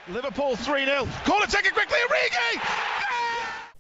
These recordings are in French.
Liverpool 3-0. Corner taken quickly, Origi!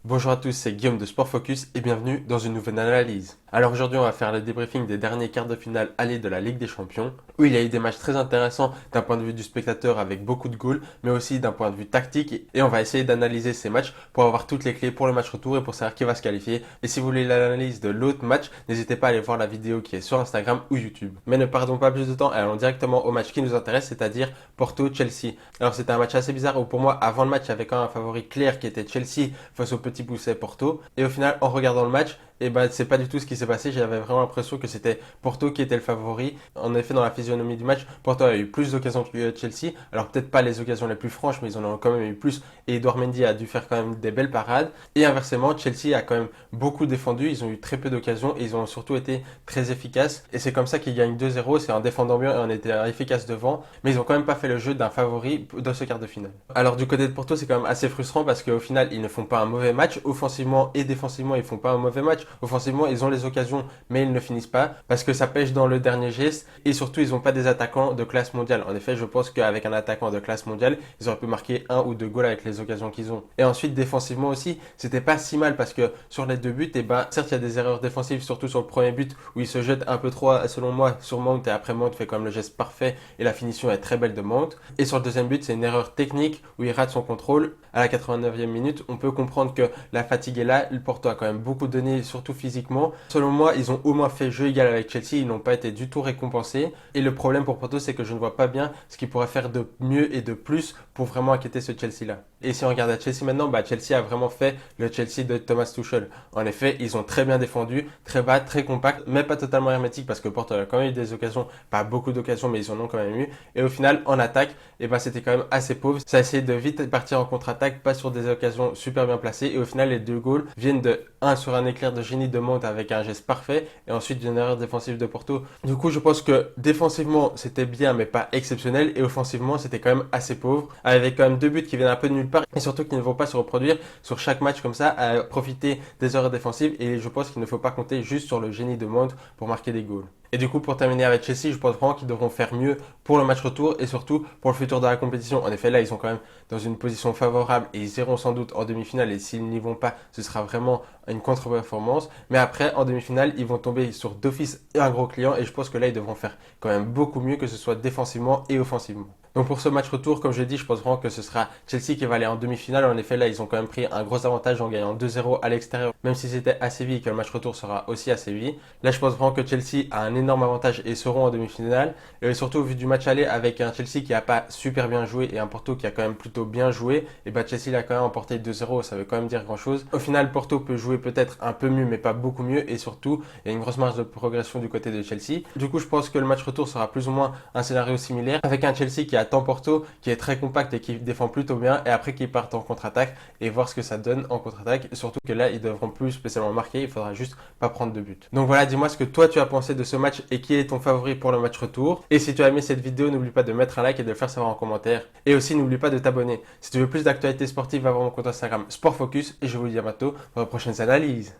Bonjour à tous, c'est Guillaume de Sport Focus et bienvenue dans une nouvelle analyse. Alors aujourd'hui on va faire le débriefing des derniers quarts de finale aller de la Ligue des Champions, où il y a eu des matchs très intéressants d'un point de vue du spectateur avec beaucoup de goals, mais aussi d'un point de vue tactique, et on va essayer d'analyser ces matchs pour avoir toutes les clés pour le match retour et pour savoir qui va se qualifier. Et si vous voulez l'analyse de l'autre match, n'hésitez pas à aller voir la vidéo qui est sur Instagram ou YouTube. Mais ne perdons pas plus de temps et allons directement au match qui nous intéresse, c'est-à-dire Porto-Chelsea. Alors c'était un match assez bizarre où pour moi avant le match il y avait quand même un favori clair qui était Chelsea face au petit pousset Porto, et au final en regardant le match, et ben c'est pas du tout ce qui s'est passé. J'avais vraiment l'impression que c'était Porto qui était le favori. En effet, dans la physionomie du match, Porto a eu plus d'occasions que Chelsea. Alors peut-être pas les occasions les plus franches, mais ils en ont quand même eu plus. Et Edouard Mendy a dû faire quand même des belles parades. Et inversement, Chelsea a quand même beaucoup défendu. Ils ont eu très peu d'occasions et ils ont surtout été très efficaces. Et c'est comme ça qu'ils gagnent 2-0. C'est en défendant bien et en étant efficace devant. Mais ils ont quand même pas fait le jeu d'un favori dans ce quart de finale. Alors du côté de Porto, c'est quand même assez frustrant parce qu'au final, ils ne font pas un mauvais match. Offensivement et défensivement, ils font pas un mauvais match. Offensivement, ils ont les occasions, mais ils ne finissent pas parce que ça pêche dans le dernier geste et surtout, ils n'ont pas des attaquants de classe mondiale. En effet, je pense qu'avec un attaquant de classe mondiale, ils auraient pu marquer un ou deux goals avec les occasions qu'ils ont. Et ensuite, défensivement aussi, c'était pas si mal parce que sur les deux buts, et ben, certes, il y a des erreurs défensives, surtout sur le premier but où il se jette un peu trop, selon moi, sur Mount et après Mount fait comme le geste parfait et la finition est très belle de Mount. Et sur le deuxième but, c'est une erreur technique où il rate son contrôle à la 89e minute. On peut comprendre que la fatigue est là. Le Porto a quand même beaucoup donné, surtout physiquement. Selon moi, ils ont au moins fait jeu égal avec Chelsea. Ils n'ont pas été du tout récompensés. Et le problème pour Porto, c'est que je ne vois pas bien ce qu'ils pourraient faire de mieux et de plus pour vraiment inquiéter ce Chelsea-là. Et si on regarde à Chelsea maintenant, Chelsea a vraiment fait le Chelsea de Thomas Tuchel. En effet, ils ont très bien défendu, très bas, très compact, mais pas totalement hermétique parce que Porto a quand même eu des occasions, pas beaucoup d'occasions, mais ils en ont quand même eu. Et au final, en attaque, c'était quand même assez pauvre. Ça a essayé de vite partir en contre-attaque, pas sur des occasions super bien placées. Et au final, les deux goals viennent de un sur un éclair de génie de Mount avec un geste parfait et ensuite d'une erreur défensive de Porto. Du coup, je pense que défensivement, c'était bien, mais pas exceptionnel. Et offensivement, c'était quand même assez pauvre. Avec quand même deux buts qui viennent un peu de nulle part et surtout qui ne vont pas se reproduire sur chaque match comme ça, à profiter des erreurs défensives. Et je pense qu'il ne faut pas compter juste sur le génie de Mount pour marquer des goals. Et du coup, pour terminer avec Chelsea, je pense vraiment qu'ils devront faire mieux pour le match retour et surtout pour le futur de la compétition. En effet, là, ils sont quand même dans une position favorable et ils iront sans doute en demi-finale. Et s'ils n'y vont pas, ce sera vraiment une contre-performance. Mais après, en demi-finale, ils vont tomber sur d'office un gros client et je pense que là, ils devront faire quand même beaucoup mieux, que ce soit défensivement et offensivement. Donc pour ce match retour, comme je l'ai dit, je pense vraiment que ce sera Chelsea qui va aller en demi-finale. En effet, là, ils ont quand même pris un gros avantage en gagnant 2-0 à l'extérieur, même si c'était à Séville et que le match retour sera aussi à Séville. Là, je pense vraiment que Chelsea a un énorme avantage et seront en demi-finale. Et surtout, au vu du match aller avec un Chelsea qui n'a pas super bien joué et un Porto qui a quand même plutôt bien joué, et Chelsea a quand même emporté 2-0, ça veut quand même dire grand-chose. Au final, Porto peut jouer peut-être un peu mieux, mais pas beaucoup mieux. Et surtout, il y a une grosse marge de progression du côté de Chelsea. Du coup, je pense que le match retour sera plus ou moins un scénario similaire avec un Chelsea qui attend Porto, qui est très compact et qui défend plutôt bien, et après qui partent en contre-attaque et voir ce que ça donne en contre-attaque. Surtout que là, ils devront plus spécialement marquer, il faudra juste pas prendre de but. Donc voilà, dis-moi ce que toi tu as pensé de ce match et qui est ton favori pour le match retour. Et si tu as aimé cette vidéo, n'oublie pas de mettre un like et de le faire savoir en commentaire. Et aussi, n'oublie pas de t'abonner. Si tu veux plus d'actualités sportives, va voir mon compte Instagram Sport Focus et je vous dis à bientôt pour les prochaines analyses.